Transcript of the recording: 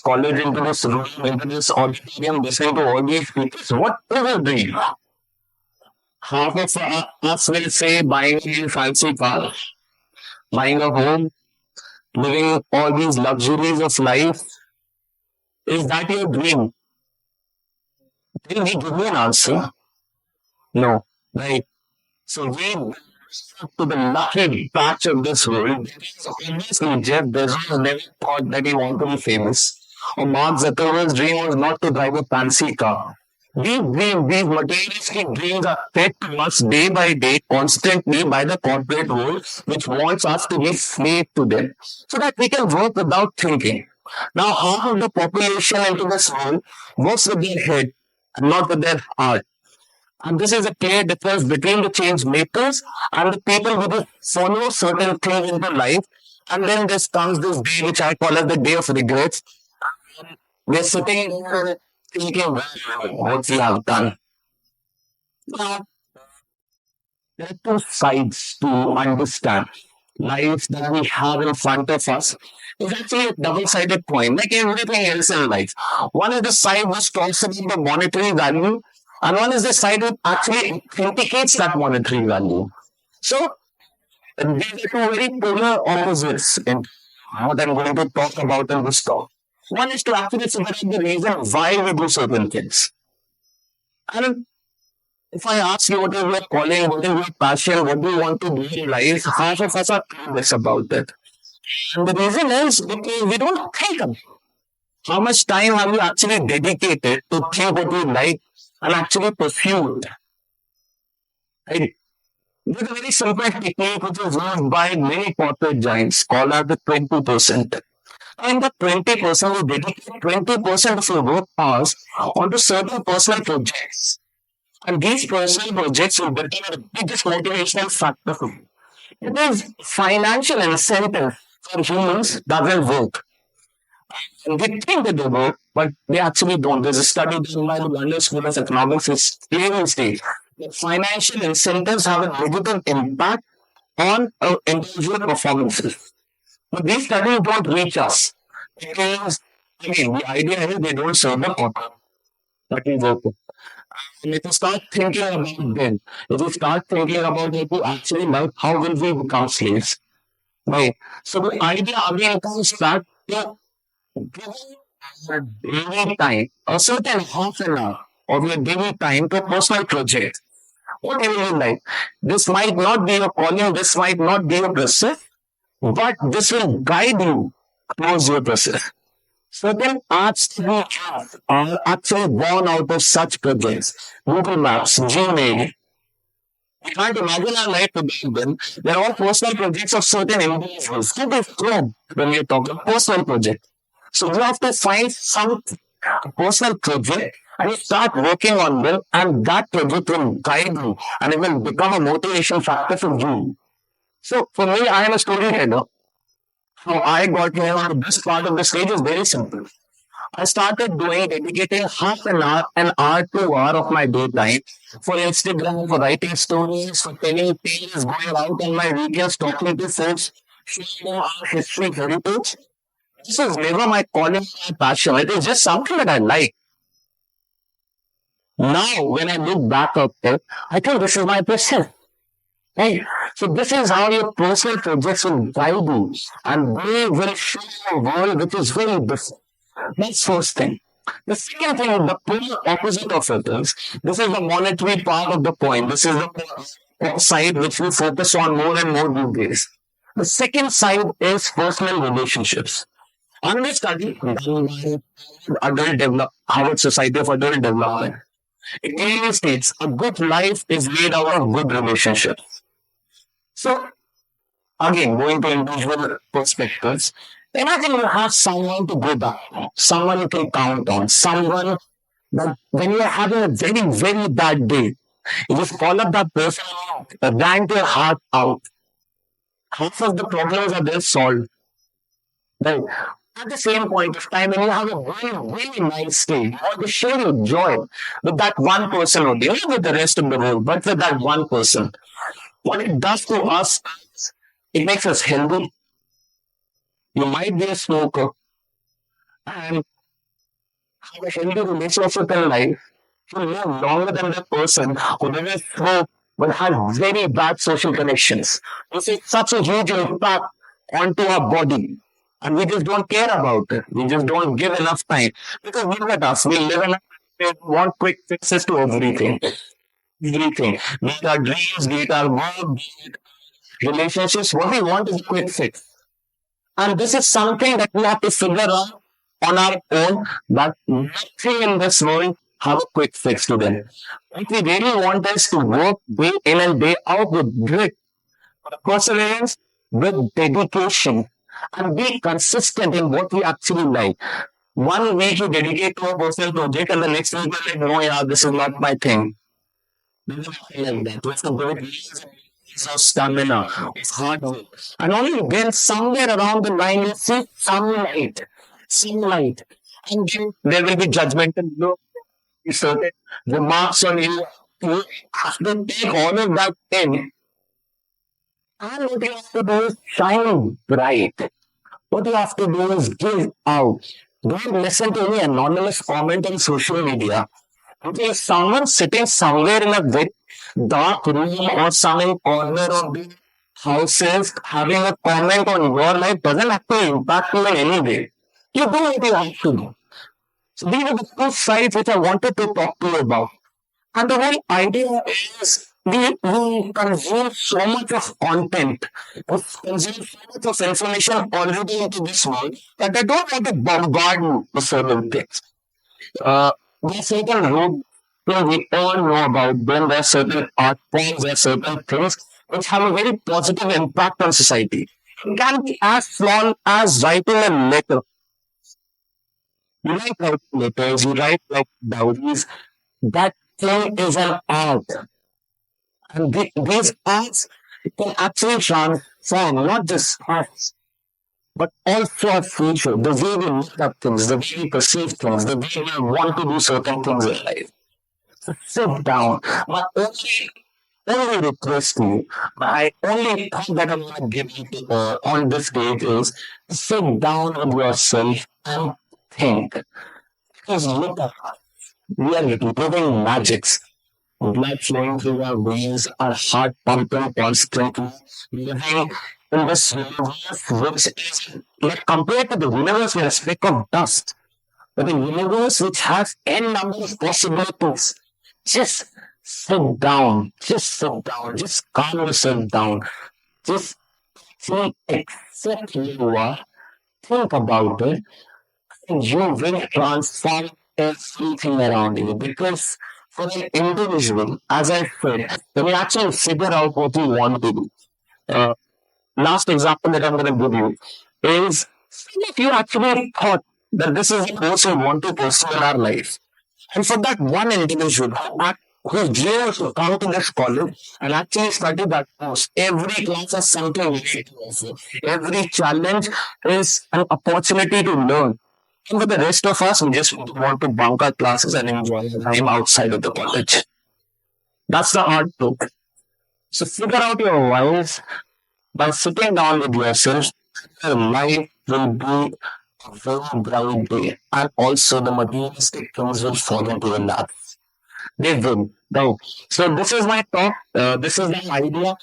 college, into this room, into this auditorium, listening to all these speakers. What is a dream? Half of us will say buying a fancy car, buying a home, living all these luxuries of life. Is that your dream? Will he give me an answer? No. Right. So we belong to the lucky patch of this world. Obviously, Jeff Bezos never thought that he wanted to be famous. Or Mark Zuckerberg's dream was not to drive a fancy car. These materialistic dreams are fed to us day by day, constantly by the corporate world, which wants us to be slave to them, so that we can work without thinking. Now, half of the population into this world works with their head and not with their heart. And this is a clear difference between the change makers and the people who just follow certain things in their life. And then this comes this day, which I call as the day of regrets. We're sitting there thinking, well, what we have done. Now, there are two sides to understand. Life that we have in front of us is actually a double-sided coin, like everything else in life. One is the side which talks about the monetary value, and one is the side that actually authenticates that monetary value. So, these are two very polar opposites in what I'm going to talk about in this talk. One is to actually figure out the reason why we do certain things. And if I ask you what is your calling, what is your passion, what do you want to do in life, half of us are clueless about it. And the reason is because we don't think about how much time have you actually dedicated to think what you like and actually pursue it. Right? There's a very simple technique which is used by many corporate giants called as the 20%. And the 20% will dedicate 20% of your work hours onto certain personal projects. And these personal projects will become the biggest motivational factor for you. It is financial incentive for humans doesn't work. And they think that they work, but they actually don't. There's a study done by the London School of Economics which clearly states that financial incentives have a negative impact on individual performances. But these studies don't reach us because, the idea is they don't serve the purpose that we work with. And if you start thinking about them, if you start thinking about what you actually like, how will we become slaves? Right? So the idea again comes back to giving your daily time, a certain half an hour of your daily time to a personal project. Whatever you like. This might not be your calling, this might not be your pursuit, but this will guide you towards your pursuit. Certain arts that are actually born out of such projects. Google Maps, Gmail. You can't imagine our life without them. They're all personal projects of certain individuals. Keep it clear when we're talking personal project. So you have to find some personal project and you start working on them, and that project will guide you and it will become a motivation factor for you. So for me, I am a storyteller. How I got here on this part of the stage is very simple. I started dedicating half an hour, 2 hour of my day time for Instagram, for writing stories, for telling tales, going out on my weekends, talking to folks, sharing our history, heritage. This was never my calling, my passion. It was just something that I like. Now, when I look back at it, I think this is my passion. Right? So this is how your personal projects will guide you, and they will show you a world which is very different. That's first thing. The second thing, the polar opposite of it is, this is the monetary part of the coin. This is the side which we focus on more and more these days. The second side is personal relationships. Another study done by Harvard Society of Adult Development. It clearly states a good life is made out of good relationships. So, again, going to individual perspectives, imagine you have someone to go back, someone you can count on, someone that when you're having a very, very bad day, you just call up that person, rant your heart out. Half of the problems are then solved. Right? At the same point of time, when you have a very, very nice day, you want to share your joy with that one person only, not with the rest of the world, but with that one person. What it does to us, it makes us healthy. You might be a smoker. and have a healthy relationship in life, you live longer than the person who lives through but has very bad social connections. You see, such a huge impact onto our body. And we just don't care about it. We just don't give enough time. Because look at us. We live in a we want quick fixes to everything. Everything. Be it our dreams, be it our work, be it relationships. What we want is a quick fix. And this is something that we have to figure out on our own, that nothing in this world have a quick fix to them. What we really want is to work day in and day out with grit, perseverance, with dedication, and be consistent in what we actually like. One week you dedicate to a personal project, and the next week you're like, no, yeah, this is not my thing. Like that. We have to build years of stamina, of hard work. And only then, somewhere around the line, you see sunlight. Sunlight. And then there will be judgmental look, certain remarks on you. You have to take all of that in. And what you have to do is shine bright. What you have to do is give out. Don't listen to any anonymous comment on social media. Okay, someone sitting somewhere in a very dark room or some corner of the houses having a comment on your life doesn't actually impact you in any way. You do what you have to do. So these are the two sides which I wanted to talk to you about. And the whole idea is we consume so much of content, we consume so much of information already into this world that I don't want to bombard you with certain things. There are certain rules that we all know about. Then there are certain art forms, there are certain things which have a very positive impact on society. It can be as small as writing a letter. You write letters, you write like diaries. That thing is an art. And these arts can actually transform not just us, but also our future, the way we look at things, the way we perceive things, the way we want to do certain things in life. So sit down. My only request to you, my only thought that I'm going to give you on this page is sit down with yourself and think. Because look at us. We are living magics. Blood flowing through our veins, our heart pumping constantly, living in this universe which is like compared to the universe we're a speck of dust. But the universe which has n number of possibilities. Just sit down, just calm yourself down. Just think, accept who you are, think about it, and you will transform everything around you. Because for an individual, as I said, when you actually figure out what you want to do, uh, last example that I'm going to give you is if you actually thought that this is the course you want to pursue in our life, and for that one individual who dreams to come to this college and actually study that course, every class has something unique to offer. Every challenge is an opportunity to learn. And for the rest of us, we just want to bunk our classes and enjoy our time outside of the college. That's the hard truth. So figure out your whys by sitting down with yourself. Your life will be a very bright day, and also the materialistic things will fall into the lap. They will. No. So this is my thought. This is the idea.